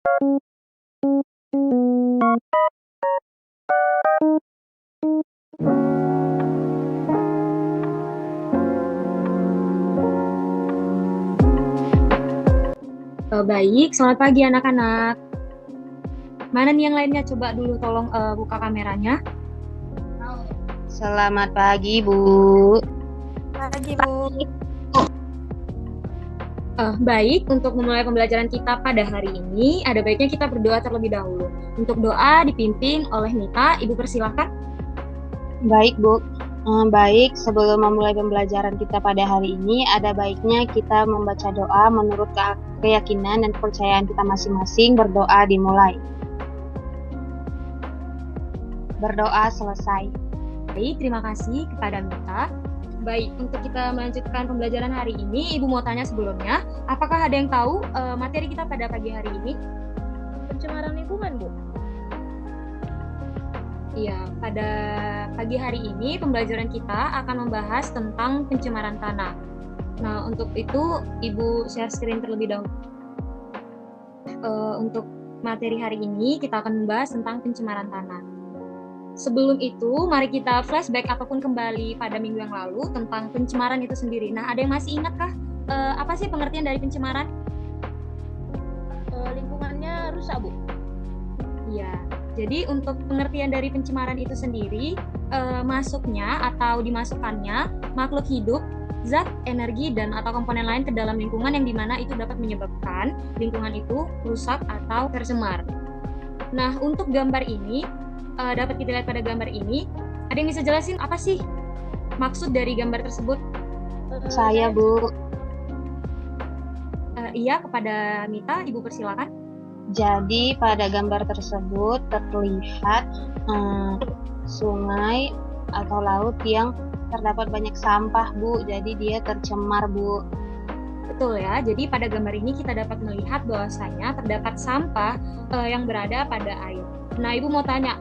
Baik, selamat pagi anak-anak. Mana nih yang lainnya? Coba dulu tolong buka kameranya. Selamat pagi, Bu. Pagi, Bu. Baik, untuk memulai pembelajaran kita pada hari ini, ada baiknya kita berdoa terlebih dahulu. Untuk doa dipimpin oleh Mita, Ibu persilahkan. Baik, Bu. Baik, sebelum memulai pembelajaran kita pada hari ini, ada baiknya kita membaca doa menurut keyakinan dan kepercayaan kita masing-masing. Berdoa dimulai. Berdoa selesai. Baik, terima kasih kepada Mita. Baik, untuk kita melanjutkan pembelajaran hari ini, Ibu mau tanya sebelumnya, apakah ada yang tahu materi kita pada pagi hari ini? Pencemaran lingkungan, Bu. Iya, pada pagi hari ini pembelajaran kita akan membahas tentang pencemaran tanah. Nah, untuk itu Ibu share screen terlebih dahulu. Untuk materi hari ini kita akan membahas tentang pencemaran tanah. Sebelum itu, mari kita flashback ataupun kembali pada minggu yang lalu tentang pencemaran itu sendiri. Nah, ada yang masih ingatkah apa sih pengertian dari pencemaran? Lingkungannya rusak, Bu. Iya. Jadi untuk pengertian dari pencemaran itu sendiri, masuknya atau dimasukkannya makhluk hidup, zat, energi, dan atau komponen lain ke dalam lingkungan yang dimana itu dapat menyebabkan lingkungan itu rusak atau tercemar. Nah, untuk gambar ini, dapat kita lihat pada gambar ini, ada yang bisa jelasin apa sih maksud dari gambar tersebut? Saya, Bu. Iya, kepada Mita, Ibu persilakan. Jadi pada gambar tersebut terlihat sungai atau laut yang terdapat banyak sampah, Bu. Jadi dia tercemar, Bu. Betul ya. Jadi pada gambar ini kita dapat melihat bahwasanya terdapat sampah yang berada pada air. Nah, Ibu mau tanya,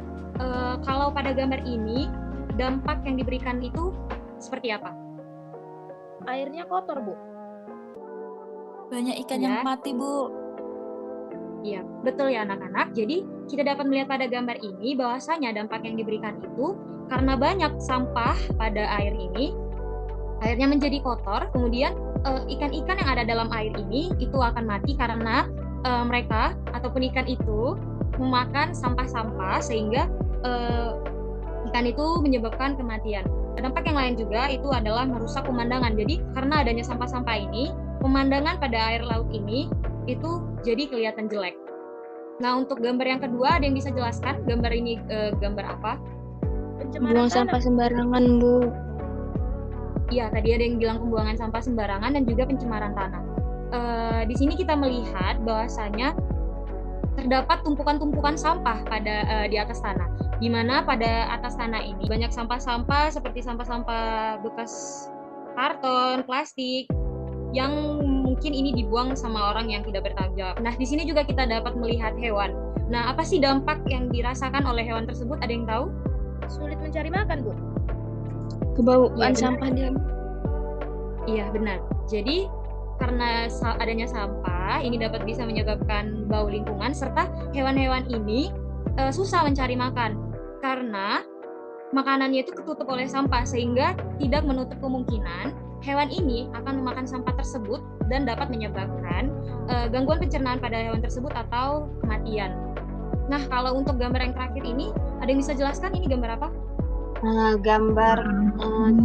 kalau pada gambar ini dampak yang diberikan itu seperti apa? Airnya kotor, Bu. Banyak ikan yang mati, Bu. Iya, betul ya anak-anak. Jadi kita dapat melihat pada gambar ini bahwasanya dampak yang diberikan itu karena banyak sampah pada air ini, airnya menjadi kotor, kemudian ikan-ikan yang ada dalam air ini itu akan mati karena mereka ataupun ikan itu memakan sampah-sampah sehingga ikan itu menyebabkan kematian. Dampak yang lain juga itu adalah merusak pemandangan. Jadi karena adanya sampah-sampah ini, pemandangan pada air laut ini itu jadi kelihatan jelek. Nah, untuk gambar yang kedua ada yang bisa jelaskan gambar ini gambar apa? Buang sampah sembarangan, Bu. Iya, tadi ada yang bilang pembuangan sampah sembarangan dan juga pencemaran tanah. Di sini kita melihat bahwasanya terdapat tumpukan-tumpukan sampah pada di atas tanah. Di mana pada atas tanah ini banyak sampah-sampah seperti sampah-sampah bekas karton, plastik yang mungkin ini dibuang sama orang yang tidak bertanggung jawab. Nah, di sini juga kita dapat melihat hewan. Nah, apa sih dampak yang dirasakan oleh hewan tersebut? Ada yang tahu? Sulit mencari makan, Bu. Kebauan sampah dia. Iya, benar. Jadi karena adanya sampah, ini dapat bisa menyebabkan bau lingkungan serta hewan-hewan ini susah mencari makan karena makanannya itu ketutup oleh sampah sehingga tidak menutup kemungkinan hewan ini akan memakan sampah tersebut dan dapat menyebabkan gangguan pencernaan pada hewan tersebut atau kematian. Nah, kalau untuk gambar yang terakhir ini, ada yang bisa jelaskan ini gambar apa? Gambar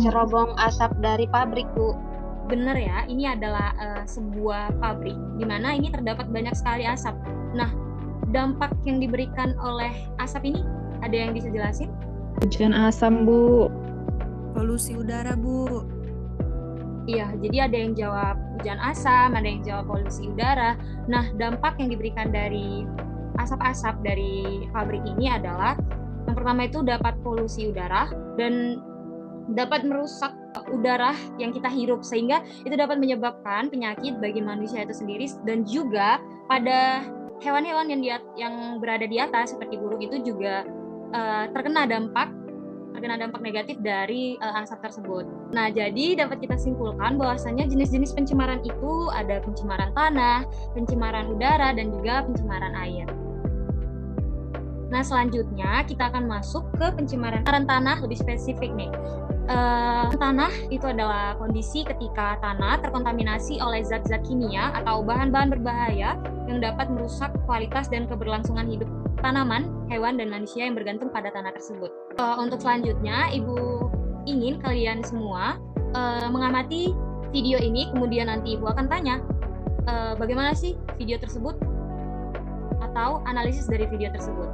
cerobong asap dari pabrik, Bu. Benar ya, ini adalah sebuah pabrik di mana ini terdapat banyak sekali asap. Nah, dampak yang diberikan oleh asap ini, ada yang bisa jelasin? Hujan asam, Bu. Polusi udara, Bu. Iya, jadi ada yang jawab hujan asam, ada yang jawab polusi udara. Nah, dampak yang diberikan dari asap-asap dari pabrik ini adalah yang pertama itu dapat polusi udara dan dapat merusak udara yang kita hirup sehingga itu dapat menyebabkan penyakit bagi manusia itu sendiri dan juga pada hewan-hewan yang berada di atas seperti burung itu juga terkena dampak terkena dampak negatif dari asap tersebut. Nah, jadi dapat kita simpulkan bahwasanya jenis-jenis pencemaran itu ada pencemaran tanah, pencemaran udara, dan juga pencemaran air. Nah, selanjutnya kita akan masuk ke pencemaran tanah lebih spesifik nih. Tanah itu adalah kondisi ketika tanah terkontaminasi oleh zat-zat kimia atau bahan-bahan berbahaya yang dapat merusak kualitas dan keberlangsungan hidup tanaman, hewan, dan manusia yang bergantung pada tanah tersebut. Untuk selanjutnya, Ibu ingin kalian semua mengamati video ini, kemudian nanti Ibu akan tanya bagaimana sih video tersebut atau analisis dari video tersebut.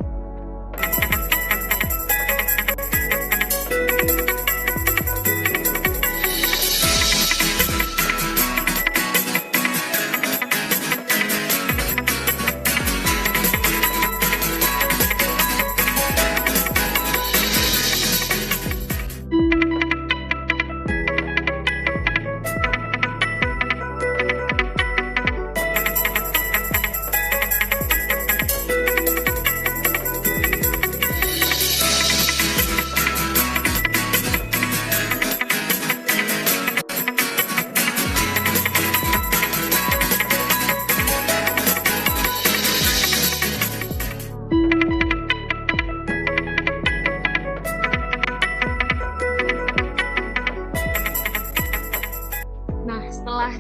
Setelah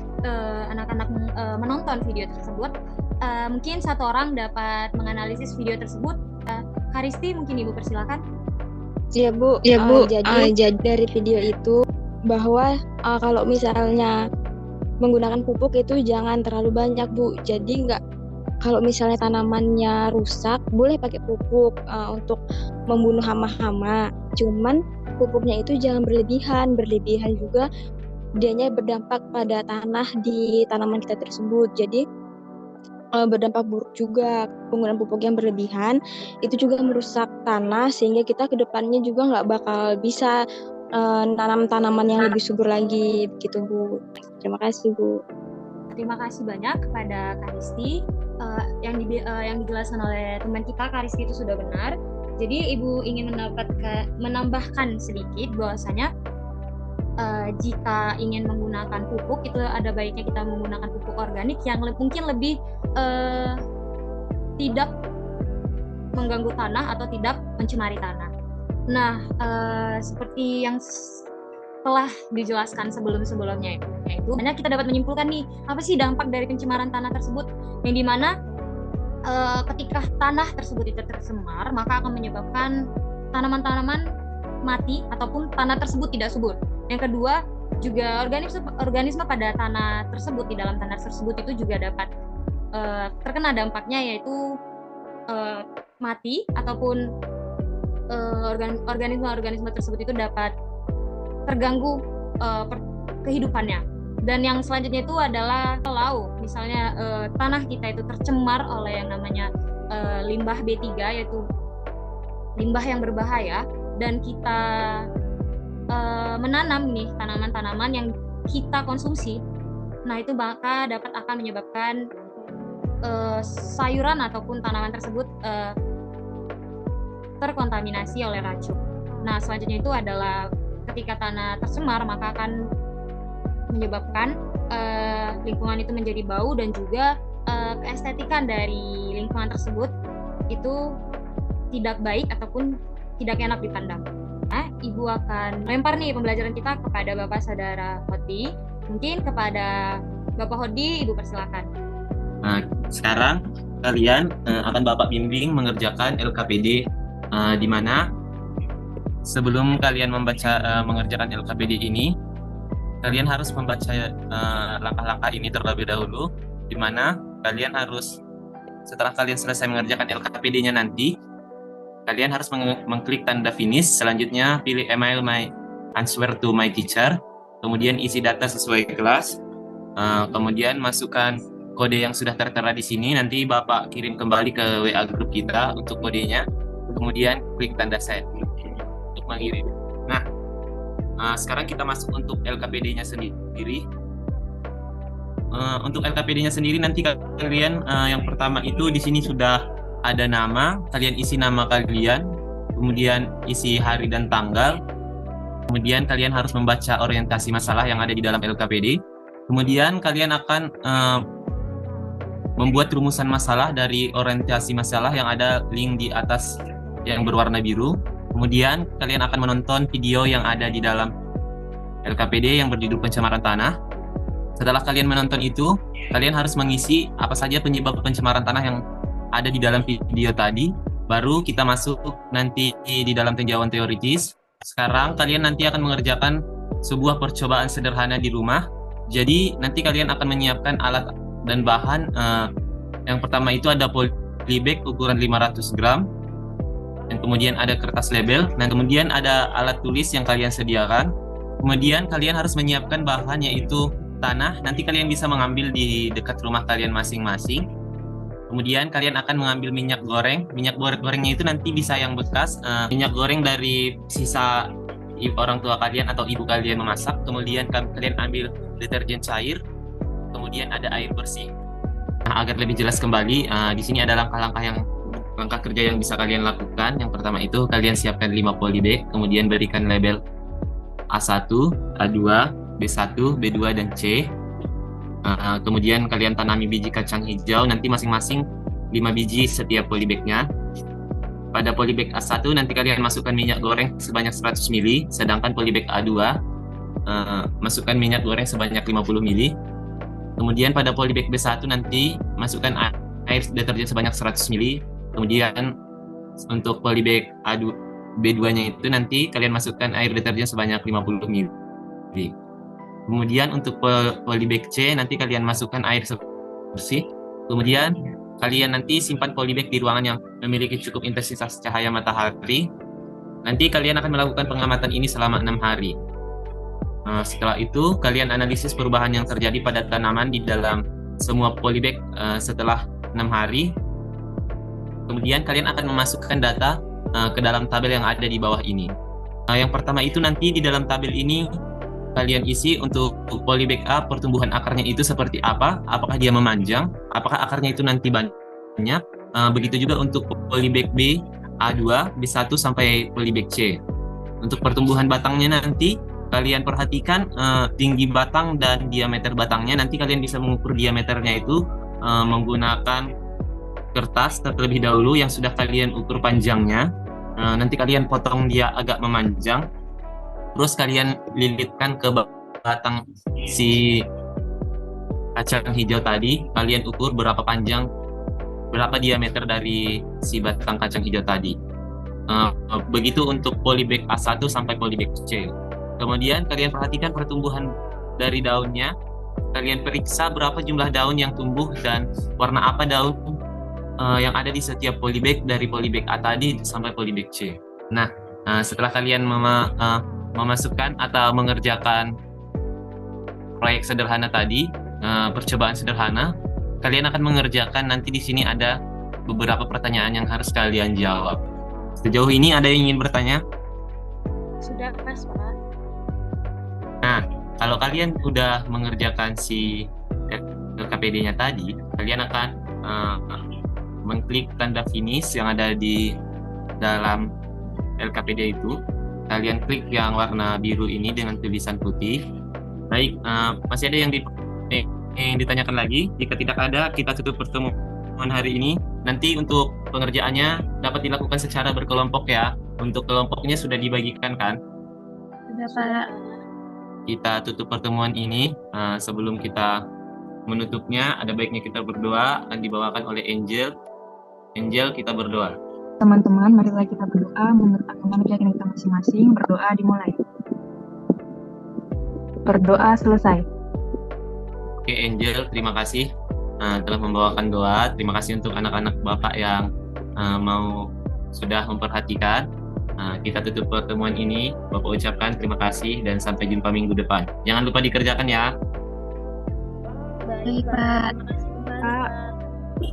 anak-anak menonton video tersebut, mungkin satu orang dapat menganalisis video tersebut. Karisti, mungkin Ibu persilakan. Iya Bu. Jadi dari video itu bahwa kalau misalnya menggunakan pupuk itu jangan terlalu banyak Bu. Jadi kalau misalnya tanamannya rusak boleh pakai pupuk untuk membunuh hama-hama. Cuman pupuknya itu jangan berlebihan juga dianya berdampak pada tanah di tanaman kita tersebut. Jadi berdampak buruk juga. Penggunaan pupuk yang berlebihan itu juga merusak tanah sehingga kita kedepannya juga nggak bakal bisa nanam tanaman yang lebih subur lagi begitu Bu. Terima kasih Bu. Terima kasih banyak kepada Karisti. Yang dijelaskan oleh teman kita Karisti itu sudah benar. Jadi Ibu ingin menambahkan sedikit bahwasanya jika ingin menggunakan pupuk itu ada baiknya kita menggunakan pupuk organik yang mungkin lebih tidak mengganggu tanah atau tidak mencemari tanah. Nah, seperti yang telah dijelaskan sebelumnya yaitu hanya kita dapat menyimpulkan nih apa sih dampak dari pencemaran tanah tersebut, yang dimana ketika tanah tersebut itu tercemar maka akan menyebabkan tanaman-tanaman mati ataupun tanah tersebut tidak subur. Yang kedua, juga organisme pada tanah tersebut, di dalam tanah tersebut itu juga dapat terkena dampaknya, yaitu mati ataupun organisme tersebut itu dapat terganggu kehidupannya. Dan yang selanjutnya itu adalah kalau misalnya tanah kita itu tercemar oleh yang namanya limbah B3, yaitu limbah yang berbahaya, dan kita menanam nih tanaman-tanaman yang kita konsumsi, nah itu maka akan menyebabkan sayuran ataupun tanaman tersebut terkontaminasi oleh racun. Nah, selanjutnya itu adalah ketika tanah tercemar maka akan menyebabkan lingkungan itu menjadi bau dan juga keestetikan dari lingkungan tersebut itu tidak baik ataupun tidak enak dipandang. Nah, Ibu akan lempar nih pembelajaran kita kepada Bapak Saudara Hodi. Mungkin kepada Bapak Hodi, Ibu persilakan. Nah, sekarang kalian akan Bapak bimbing mengerjakan LKPD, di mana sebelum kalian mengerjakan LKPD ini, kalian harus membaca langkah-langkah ini terlebih dahulu, di mana kalian harus, setelah kalian selesai mengerjakan LKPD-nya nanti, kalian harus mengklik tanda finish. Selanjutnya pilih email my answer to my teacher, kemudian isi data sesuai kelas, kemudian masukkan kode yang sudah tertera di sini. Nanti Bapak kirim kembali ke WA grup kita untuk kodenya, kemudian klik tanda send untuk mengirim. Nah, sekarang kita masuk untuk LKPD-nya sendiri. Untuk LKPD-nya sendiri nanti kalian yang pertama itu di sini sudah ada nama, kalian isi nama kalian, kemudian isi hari dan tanggal, kemudian kalian harus membaca orientasi masalah yang ada di dalam LKPD, kemudian kalian akan membuat rumusan masalah dari orientasi masalah yang ada link di atas yang berwarna biru, kemudian kalian akan menonton video yang ada di dalam LKPD yang berjudul pencemaran tanah. Setelah kalian menonton itu, kalian harus mengisi apa saja penyebab pencemaran tanah yang ada di dalam video tadi, baru kita masuk nanti di dalam tinjauan teoritis. Sekarang kalian nanti akan mengerjakan sebuah percobaan sederhana di rumah. Jadi nanti kalian akan menyiapkan alat dan bahan. Yang pertama itu ada polybag ukuran 500 gram, dan kemudian ada kertas label, dan kemudian ada alat tulis yang kalian sediakan. Kemudian kalian harus menyiapkan bahan yaitu tanah. Nanti kalian bisa mengambil di dekat rumah kalian masing-masing. Kemudian kalian akan mengambil minyak goreng. Minyak gorengnya itu nanti bisa yang bekas, minyak goreng dari sisa orang tua kalian atau ibu kalian memasak. Kemudian kalian ambil deterjen cair. Kemudian ada air bersih. Nah, agar lebih jelas kembali, di sini ada langkah kerja yang bisa kalian lakukan. Yang pertama itu kalian siapkan 5 polybag, kemudian berikan label A1, A2, B1, B2, dan C. Kemudian kalian tanami biji kacang hijau, nanti masing-masing 5 biji setiap polybagnya. Pada polybag A1 nanti kalian masukkan minyak goreng sebanyak 100 ml, sedangkan polybag A2 masukkan minyak goreng sebanyak 50 ml. Kemudian pada polybag B1 nanti masukkan air deterjen sebanyak 100 ml. Kemudian untuk polybag B2-nya itu nanti kalian masukkan air deterjen sebanyak 50 ml. Kemudian untuk polybag C nanti kalian masukkan air bersih. Kemudian kalian nanti simpan polybag di ruangan yang memiliki cukup intensitas cahaya matahari. Nanti kalian akan melakukan pengamatan ini selama 6 hari. Setelah itu kalian analisis perubahan yang terjadi pada tanaman di dalam semua polybag setelah 6 hari. Kemudian kalian akan memasukkan data ke dalam tabel yang ada di bawah ini. Yang pertama itu nanti di dalam tabel ini kalian isi untuk polybag A, pertumbuhan akarnya itu seperti apa, apakah dia memanjang, apakah akarnya itu nanti banyak. Begitu juga untuk polybag B, A2, B1 sampai polybag C. Untuk pertumbuhan batangnya nanti kalian perhatikan tinggi batang dan diameter batangnya. Nanti kalian bisa mengukur diameternya itu menggunakan kertas terlebih dahulu yang sudah kalian ukur panjangnya. Nanti kalian potong dia agak memanjang. Terus kalian lilitkan ke batang si kacang hijau tadi. Kalian ukur berapa panjang, berapa diameter dari si batang kacang hijau tadi. Begitu untuk polybag A1 sampai polybag C. Kemudian kalian perhatikan pertumbuhan dari daunnya. Kalian periksa berapa jumlah daun yang tumbuh dan warna apa daun yang ada di setiap polybag dari polybag A tadi sampai polybag C. Nah, setelah kalian memasukkan atau mengerjakan proyek sederhana tadi, percobaan sederhana, kalian akan mengerjakan nanti di sini ada beberapa pertanyaan yang harus kalian jawab. Sejauh ini ada yang ingin bertanya? Sudah pas, Pak. Nah, kalau kalian udah mengerjakan si LKPD-nya tadi, kalian akan mengklik tanda finish yang ada di dalam LKPD itu. Kalian klik yang warna biru ini dengan tulisan putih. Baik, masih ada yang ditanyakan lagi? Jika tidak ada, kita tutup pertemuan hari ini. Nanti untuk pengerjaannya dapat dilakukan secara berkelompok ya. Untuk kelompoknya sudah dibagikan kan? Sudah, Pak. Kita tutup pertemuan ini. Sebelum kita menutupnya, ada baiknya kita berdoa, akan dibawakan oleh Angel. Angel, kita berdoa. Teman-teman, marilah kita berdoa menurut agama keyakinan kita masing-masing. Berdoa dimulai. Berdoa selesai. Oke, Angel, terima kasih telah membawakan doa. Terima kasih untuk anak-anak Bapak yang sudah memperhatikan. Kita tutup pertemuan ini. Bapak ucapkan terima kasih dan sampai jumpa minggu depan. Jangan lupa dikerjakan ya. Baik, Pak. Terima kasih kembali, Pak.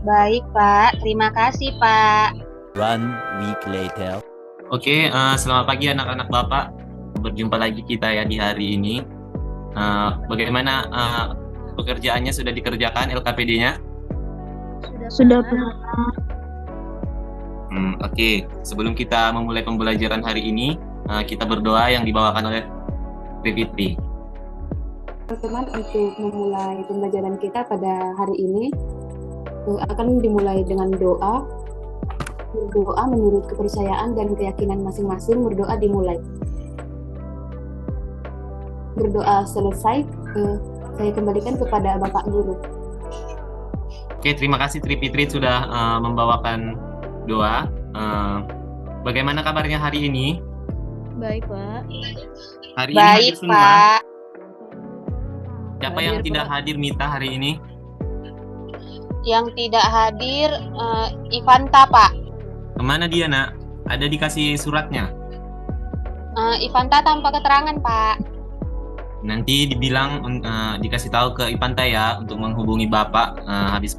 Baik, Pak. Terima kasih, Pak. 1 week later. Oke, selamat pagi anak-anak Bapak. Berjumpa lagi kita ya di hari ini. Bagaimana pekerjaannya sudah dikerjakan LKPD-nya? Sudah, Pak. Oke. Sebelum kita memulai pembelajaran hari ini, kita berdoa yang dibawakan oleh Fitri. Teman-teman, untuk memulai pembelajaran kita pada hari ini akan dimulai dengan doa. Berdoa menurut kepercayaan dan keyakinan masing-masing. Berdoa dimulai. Berdoa selesai, saya kembalikan kepada Bapak Guru. Oke, terima kasih Tri Fitri sudah membawakan doa. Bagaimana kabarnya hari ini? Baik, Pak. Hari ini Baik, hadir semua. Pak. Siapa yang Hadir, tidak Pak. hadir Mita hari ini? Yang tidak hadir, Ivanta, Pak. Kemana dia, Nak? Ada dikasih suratnya? Ivanta tanpa keterangan, Pak. Nanti dibilang dikasih tahu ke Ipanta ya untuk menghubungi Bapak habis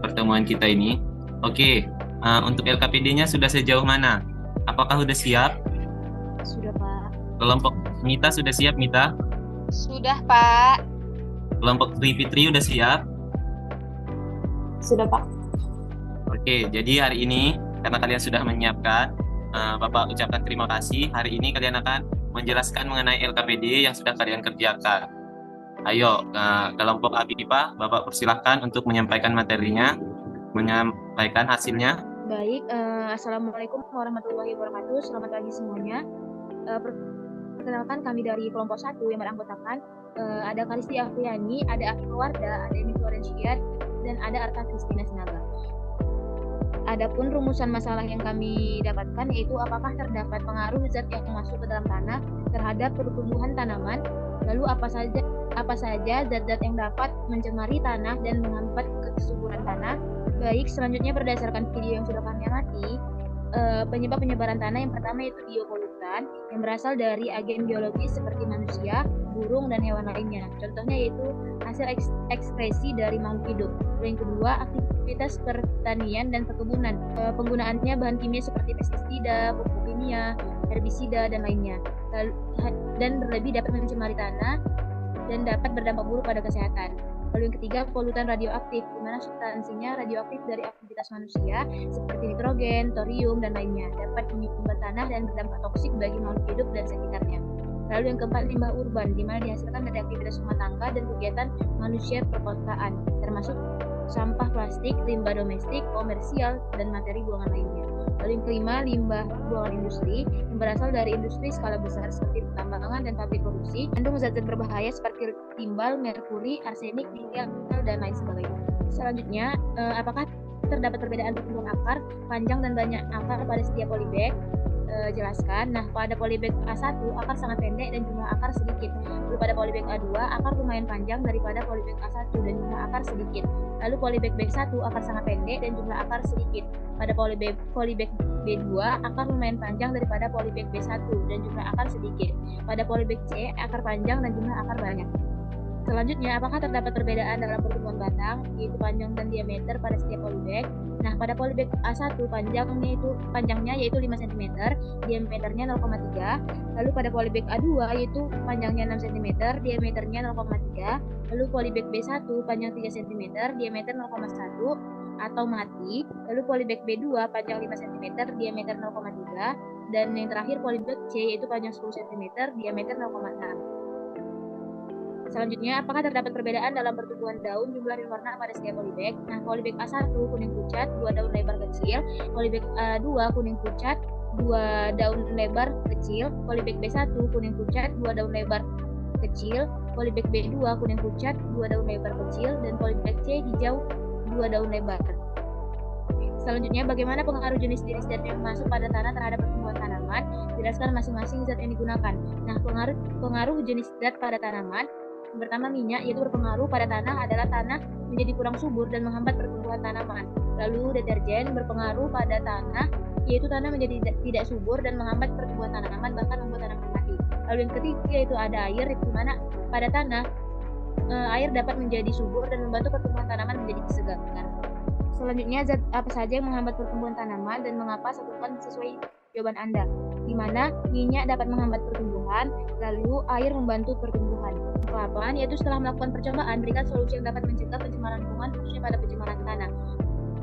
pertemuan kita ini. Oke, untuk LKPD-nya sudah sejauh mana? Apakah sudah siap? Sudah, Pak. Kelompok Mita sudah siap, Mita? Sudah, Pak. Kelompok Tri Fitri sudah siap? Sudah, Pak. Oke, jadi hari ini karena kalian sudah menyiapkan, Bapak ucapkan terima kasih. Hari ini kalian akan menjelaskan mengenai LKPD yang sudah kalian kerjakan. Ayo, kelompok APIPA, Bapak persilahkan untuk menyampaikan materinya, menyampaikan hasilnya. Baik, Assalamualaikum warahmatullahi wabarakatuh. Selamat pagi semuanya. Perkenalkan, kami dari kelompok 1 yang beranggotakan ada Karisti Afriani, ada Afif Warda, ada Emi Florencia, dan ada Arta Kristina Sinaga. Adapun rumusan masalah yang kami dapatkan yaitu apakah terdapat pengaruh zat yang masuk ke dalam tanah terhadap pertumbuhan tanaman, lalu apa saja zat-zat yang dapat mencemari tanah dan menghambat kesuburan tanah. Baik, selanjutnya berdasarkan video yang sudah kami amati, penyebab penyebaran tanah yang pertama yaitu biopolutan yang berasal dari agen biologis seperti manusia, burung, dan hewan lainnya. Contohnya yaitu hasil ekskresi dari makhluk hidup. Yang kedua, aktivitas pertanian dan perkebunan. Penggunaannya bahan kimia seperti pestisida, pupuk kimia, herbisida, dan lainnya. Dan berlebih dapat mencemari tanah dan dapat berdampak buruk pada kesehatan. Lalu yang ketiga, polutan radioaktif, di mana substansinya radioaktif dari aktivitas manusia seperti nitrogen, thorium, dan lainnya dapat menyumbang tanah dan berdampak toksik bagi makhluk hidup dan sekitarnya. Lalu yang keempat, limbah urban, di mana dihasilkan dari aktivitas rumah tangga dan kegiatan manusia perkotaan, termasuk sampah plastik, limbah domestik, komersial, dan materi buangan lainnya. Lalu yang kelima, limbah buangan industri yang berasal dari industri skala besar seperti pertambangan dan pabrik produksi, mengandung zat-zat berbahaya seperti timbal, merkuri, arsenik, nikel, dan lain sebagainya. Selanjutnya, apakah terdapat perbedaan pertumbuhan akar, panjang dan banyak akar pada setiap polybag? Jelaskan. Nah, pada polybag A1 akar sangat pendek dan jumlah akar sedikit. Lalu pada polybag A2 akar lumayan panjang daripada polybag A1 dan jumlah akar sedikit. Lalu polybag B1 akar sangat pendek dan jumlah akar sedikit. Pada polybag B2 akar lumayan panjang daripada polybag B1 dan jumlah akar sedikit. Pada polybag C akar panjang dan jumlah akar banyak. Selanjutnya, apakah terdapat perbedaan dalam pertumbuhan batang, yaitu panjang dan diameter pada setiap polybag? Nah, pada polybag A1 panjangnya yaitu 5 cm, diameternya 0,3. Lalu pada polybag A2 yaitu panjangnya 6 cm, diameternya 0,3. Lalu polybag B1 panjang 3 cm, diameter 0,1 atau mati. Lalu polybag B2 panjang 5 cm, diameter 0,3. Dan yang terakhir polybag C yaitu panjang 10 cm, diameter 0,6. Selanjutnya, apakah terdapat perbedaan dalam pertumbuhan daun, jumlah dan warna pada setiap polybag? Nah, polybag A1 kuning pucat, 2 daun lebar kecil. Polybag A2 kuning pucat, 2 daun lebar kecil. Polybag B1 kuning pucat, 2 daun lebar kecil. Polybag B2 kuning pucat, 2 daun lebar kecil. Dan polybag C hijau, 2 daun lebar. Selanjutnya, bagaimana pengaruh jenis-jenis zat yang masuk pada tanah terhadap pertumbuhan tanaman? Jelaskan masing-masing zat yang digunakan. Nah, pengaruh jenis zat pada tanaman. Pertama, minyak, yaitu berpengaruh pada tanah adalah tanah menjadi kurang subur dan menghambat pertumbuhan tanaman. Lalu deterjen berpengaruh pada tanah, yaitu tanah menjadi tidak subur dan menghambat pertumbuhan tanaman, bahkan membuat tanaman mati. Lalu yang ketiga yaitu ada air, di mana pada tanah air dapat menjadi subur dan membantu pertumbuhan tanaman menjadi segar. Selanjutnya, zat apa saja yang menghambat pertumbuhan tanaman dan mengapa? Satukan sesuai jawaban Anda, di mana minyak dapat menghambat pertumbuhan, lalu air membantu pertumbuhan. Ke-8 yaitu setelah melakukan percobaan, berikan solusi yang dapat mencegah pencemaran lingkungan, khususnya pada pencemaran tanah.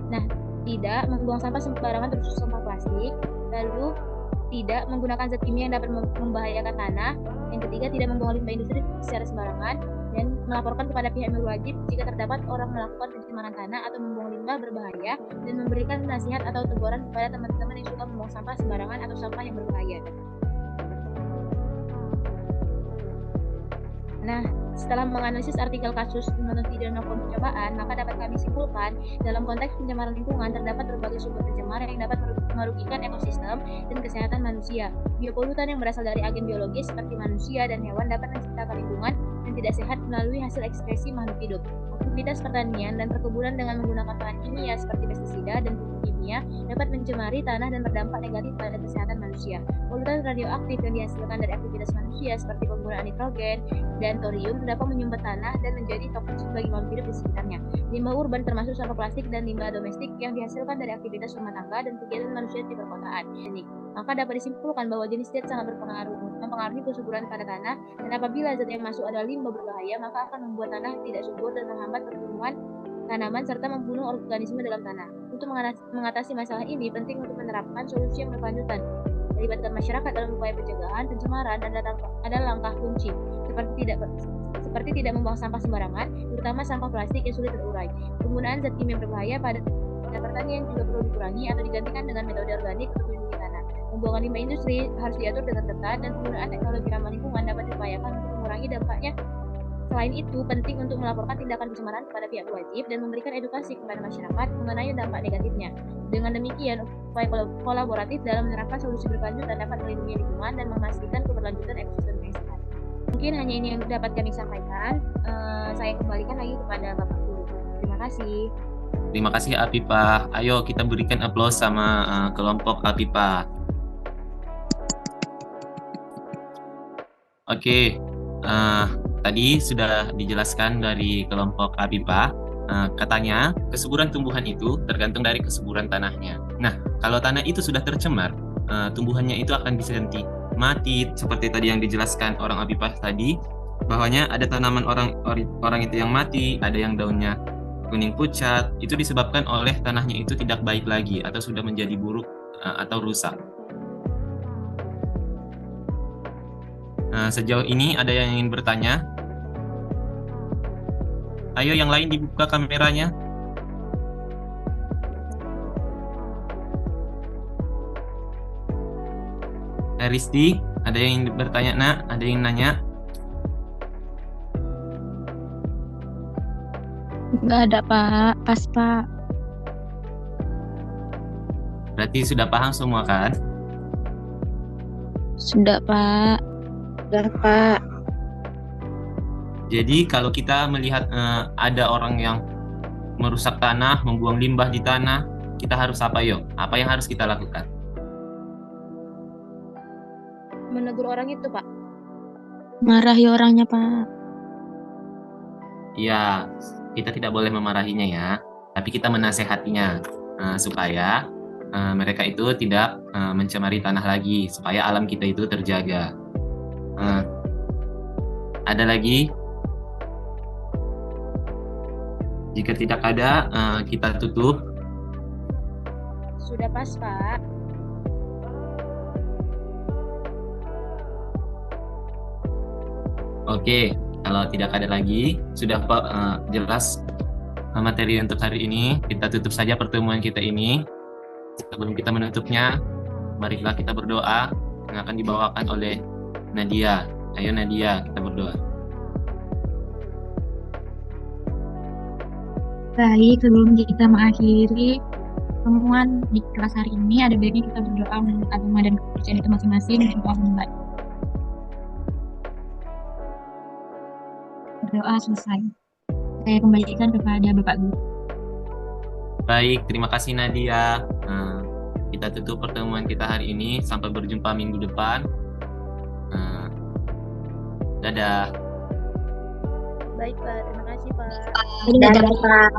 Nah, tidak membuang sampah sembarangan termasuk sampah plastik, lalu tidak menggunakan zat kimia yang dapat membahayakan tanah, yang ketiga tidak membuang limbah industri secara sembarangan, dan melaporkan kepada pihak yang berwajib jika terdapat orang melakukan pencemaran tanah atau membuang limbah berbahaya, dan memberikan nasihat atau teguran kepada teman-teman yang suka membuang sampah sembarangan atau sampah yang berbahaya. Nah, setelah menganalisis artikel kasus meneliti dan melakukan percobaan, maka dapat kami simpulkan dalam konteks pencemaran lingkungan terdapat berbagai sumber pencemar yang dapat merugikan ekosistem dan kesehatan manusia. Biopolutan yang berasal dari agen biologis seperti manusia dan hewan dapat menciptakan lingkungan yang tidak sehat melalui hasil ekspresi makhluk hidup. Aktivitas pertanian dan perkebunan dengan menggunakan bahan kimia seperti pestisida dan pupuk kimia dapat mencemari tanah dan berdampak negatif pada kesehatan manusia. Polutan radioaktif yang dihasilkan dari aktivitas manusia seperti penggunaan nitrogen dan thorium dapat menyumbat tanah dan menjadi toksik bagi makhluk hidup di sekitarnya. Limbah urban termasuk sampah plastik dan limbah domestik yang dihasilkan dari aktivitas rumah tangga dan kegiatan manusia di perkotaan. Maka dapat disimpulkan bahwa jenis zat sangat mempengaruhi kesuburan pada tanah, dan apabila zat yang masuk adalah limbah berbahaya, maka akan membuat tanah tidak subur dan menghambat pertumbuhan tanaman serta membunuh organisme dalam tanah. Untuk mengatasi masalah ini, penting untuk menerapkan solusi yang berkelanjutan. Melibatkan masyarakat dalam upaya pencegahan pencemaran adalah langkah kunci, seperti tidak membuang sampah sembarangan, terutama sampah plastik yang sulit terurai. Penggunaan zat kimia berbahaya pada pertanian juga perlu dikurangi atau digantikan dengan metode organik untuk melindungi tanah. Pembuangan limbah industri harus diatur dengan ketat, dan penggunaan teknologi ramah lingkungan dapat diupayakan untuk mengurangi dampaknya. Selain itu, penting untuk melaporkan tindakan pencemaran kepada pihak wajib dan memberikan edukasi kepada masyarakat mengenai dampak negatifnya. Dengan demikian, upaya kolaboratif dalam menerapkan solusi berkelanjutan dapat melindungi lingkungan dan memastikan keberlanjutan ekosistem yang sehat. Mungkin hanya ini yang dapat kami sampaikan. Saya kembalikan lagi kepada Bapak Guru. Terima kasih. Terima kasih Apipa. Ayo kita berikan aplaus sama kelompok Apipa. Oke, tadi sudah dijelaskan dari kelompok Apipa. Katanya kesuburan tumbuhan itu tergantung dari kesuburan tanahnya. Nah, kalau tanah itu sudah tercemar, tumbuhannya itu akan bisa mati. Seperti tadi yang dijelaskan orang Apipa tadi, bahwanya ada tanaman orang itu yang mati, ada yang daunnya kuning pucat. Itu disebabkan oleh tanahnya itu tidak baik lagi atau sudah menjadi buruk atau rusak. Sejauh ini ada yang ingin bertanya? Ayo yang lain dibuka kameranya. Risti, ada yang ingin bertanya, Nak? Ada yang nanya? Enggak ada, Pak. Pas, Pak. Berarti sudah paham semua kan? Sudah, Pak. Sudah, Pak. Jadi kalau kita melihat ada orang yang merusak tanah, membuang limbah di tanah, kita harus apa yuk? Apa yang harus kita lakukan? Menegur orang itu, Pak. Marahi orangnya, Pak. Ya, kita tidak boleh memarahinya ya, tapi kita menasehatinya supaya mereka itu tidak mencemari tanah lagi, supaya alam kita itu terjaga. Ada lagi? Jika tidak ada, kita tutup. Sudah pas, Pak. Oke, kalau tidak ada lagi, sudah jelas materi untuk hari ini. Kita tutup saja pertemuan kita ini. Sebelum kita menutupnya, marilah kita berdoa yang akan dibawakan oleh Nadia. Ayo Nadia, kita berdoa. Baik, sebelum kita mengakhiri pertemuan di kelas hari ini, ada baiknya kita berdoa menurut agama dan kepercayaan kita masing-masing dan doa membaik. Berdoa selesai. Saya kembalikan kepada Bapak Guru. Baik, terima kasih Nadia. Kita tutup pertemuan kita hari ini. Sampai berjumpa minggu depan. Dadah. Baik, Pak. Terima kasih, Pak. Dadah, Pak.